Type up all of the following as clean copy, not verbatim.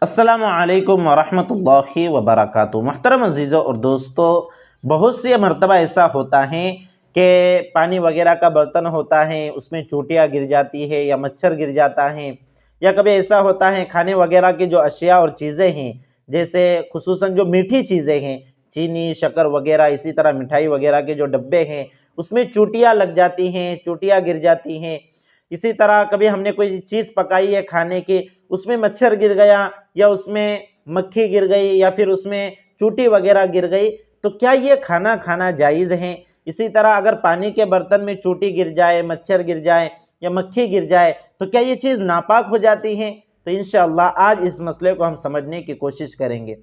अस्सलामुअलैकुम वरहमतुल्लाहि वबरकातुहू। मोहतरम अज़ीज़ों और दोस्तों, बहुत सी मरतबा ऐसा होता है कि पानी वगैरह का बर्तन होता है, उसमें चोटियाँ गिर जाती है या मच्छर गिर जाता है, या कभी ऐसा होता है खाने वगैरह की जो अशिया और चीज़ें हैं, जैसे खुसूसन जो मीठी चीज़ें हैं, चीनी शक्कर वगैरह, इसी तरह मिठाई वगैरह के जो डब्बे हैं उसमें चोटियाँ लग जाती हैं, चोटियाँ गिर जाती हैं। इसी तरह कभी हमने कोई चीज़ पकाई है खाने की, उसमें मच्छर गिर गया या उसमें मक्खी गिर गई या फिर उसमें चूटी वगैरह गिर गई, तो क्या ये खाना खाना जायज़ है? इसी तरह अगर पानी के बर्तन में चूटी गिर जाए, मच्छर गिर जाए या मक्खी गिर जाए, तो क्या ये चीज़ नापाक हो जाती है? तो इंशाअल्लाह आज इस मसले को हम समझने की कोशिश करेंगे।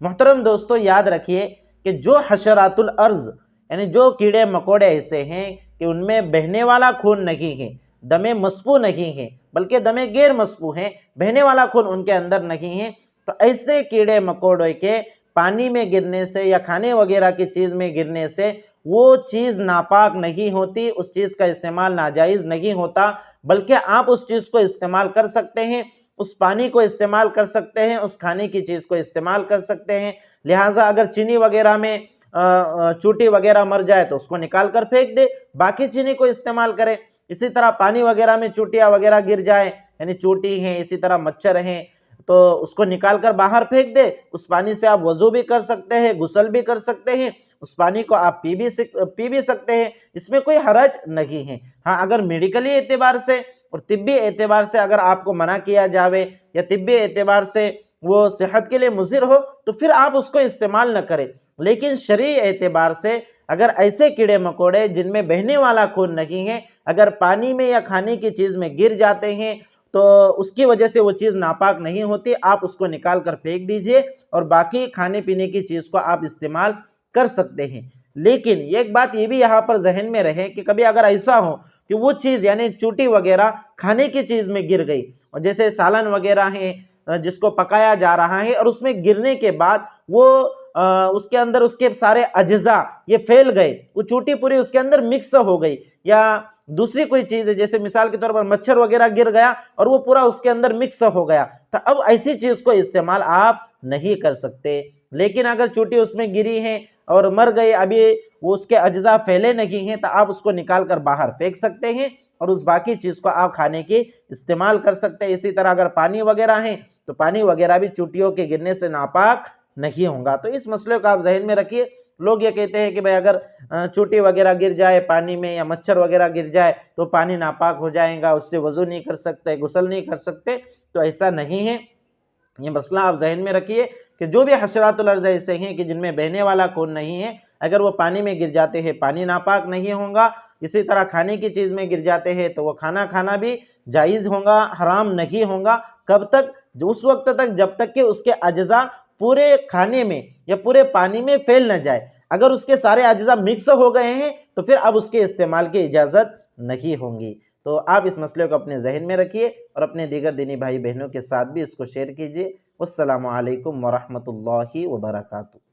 मोहतरम दोस्तों, याद रखिए कि जो हशरातुल अर्ज़ यानी जो कीड़े मकोड़े ऐसे हैं कि उनमें बहने वाला खून नहीं है, दमे मस्फू नहीं है, बल्कि दमे गैर मस्फू हैं, बहने वाला खून उनके अंदर नहीं है, तो ऐसे कीड़े मकोड़े के पानी में गिरने से या खाने वगैरह की चीज़ में गिरने से वो चीज़ नापाक नहीं होती, उस चीज़ का इस्तेमाल नाजायज़ नहीं होता, बल्कि आप उस चीज़ को इस्तेमाल कर सकते हैं, उस पानी को इस्तेमाल कर सकते हैं, उस खाने की चीज़ को इस्तेमाल कर सकते हैं। लिहाजा अगर चीनी वगैरह में चूटी वगैरह मर जाए तो उसको निकाल कर फेंक दे, बाकी चीनी को इस्तेमाल करें। इसी तरह पानी वगैरह में चूटियाँ वगैरह गिर जाए, यानी चूटी हैं, इसी तरह मच्छर हैं, तो उसको निकाल कर बाहर फेंक दे। उस पानी से आप वज़ू भी कर सकते हैं, गुस्ल भी कर सकते हैं, उस पानी को आप पी भी सकते हैं, इसमें कोई हरज नहीं है। हाँ, अगर मेडिकली एतबार से और तिब्बी एतबार से अगर आपको मना किया जावे या तिब्बी एतबार से वो सेहत के लिए मुज़िर हो, तो फिर आप उसको इस्तेमाल न करें। लेकिन शरई एतबार से अगर ऐसे कीड़े मकोड़े जिनमें बहने वाला खून नहीं है, अगर पानी में या खाने की चीज़ में गिर जाते हैं, तो उसकी वजह से वो चीज़ नापाक नहीं होती, आप उसको निकाल कर फेंक दीजिए और बाकी खाने पीने की चीज़ को आप इस्तेमाल कर सकते हैं। लेकिन एक बात ये भी यहाँ पर ज़हन में रहे कि कभी अगर ऐसा हो कि वो चीज़ यानी चूटी वगैरह खाने की चीज़ में गिर गई, और जैसे सालन वगैरह है जिसको पकाया जा रहा है और उसमें गिरने के बाद वो उसके अंदर उसके सारे अज्जा ये फैल गए, वो चूटी पूरी उसके अंदर मिक्स हो गई, या दूसरी कोई चीज़ है जैसे मिसाल के तौर पर मच्छर वगैरह गिर गया और वो पूरा उसके अंदर मिक्स हो गया, तो अब ऐसी चीज़ को इस्तेमाल आप नहीं कर सकते। लेकिन अगर चूटी उसमें गिरी है और मर गई, अभी वो उसके अज्जा फैले नहीं हैं, तो आप उसको निकाल कर बाहर फेंक सकते हैं और उस बाकी चीज़ को आप खाने की इस्तेमाल कर सकते हैं। इसी तरह अगर पानी वगैरह है तो पानी वगैरह भी चूटियों के गिरने से नापाक नहीं होगा। तो इस मसले को आप ज़हन में रखिए। लोग ये कहते हैं कि भाई अगर चूटी वगैरह गिर जाए पानी में या मच्छर वगैरह गिर जाए तो पानी नापाक हो जाएगा, उससे वज़ू नहीं कर सकते, गुस्ल नहीं कर सकते, तो ऐसा नहीं है। ये मसला आप ज़हन में रखिए कि जो भी हशरातुल अर्ज़ ऐसे हैं कि जिनमें बहने वाला खून नहीं है, अगर वो पानी में गिर जाते हैं पानी नापाक नहीं होगा। इसी तरह खाने की चीज़ में गिर जाते हैं तो वो खाना खाना भी जायज़ होगा, हराम नहीं होगा। कब तक? उस वक्त तक जब तक कि उसके अज्जा पूरे खाने में या पूरे पानी में फैल न जाए। अगर उसके सारे अज्जा मिक्स हो गए हैं तो फिर अब उसके इस्तेमाल की इजाज़त नहीं होगी। तो आप इस मसले को अपने ज़हन में रखिए और अपने दीगर दीनी भाई बहनों के साथ भी इसको शेयर कीजिए। वस्सलामु अलैकुम वरहमतुल्लाहि वबरकातुहू।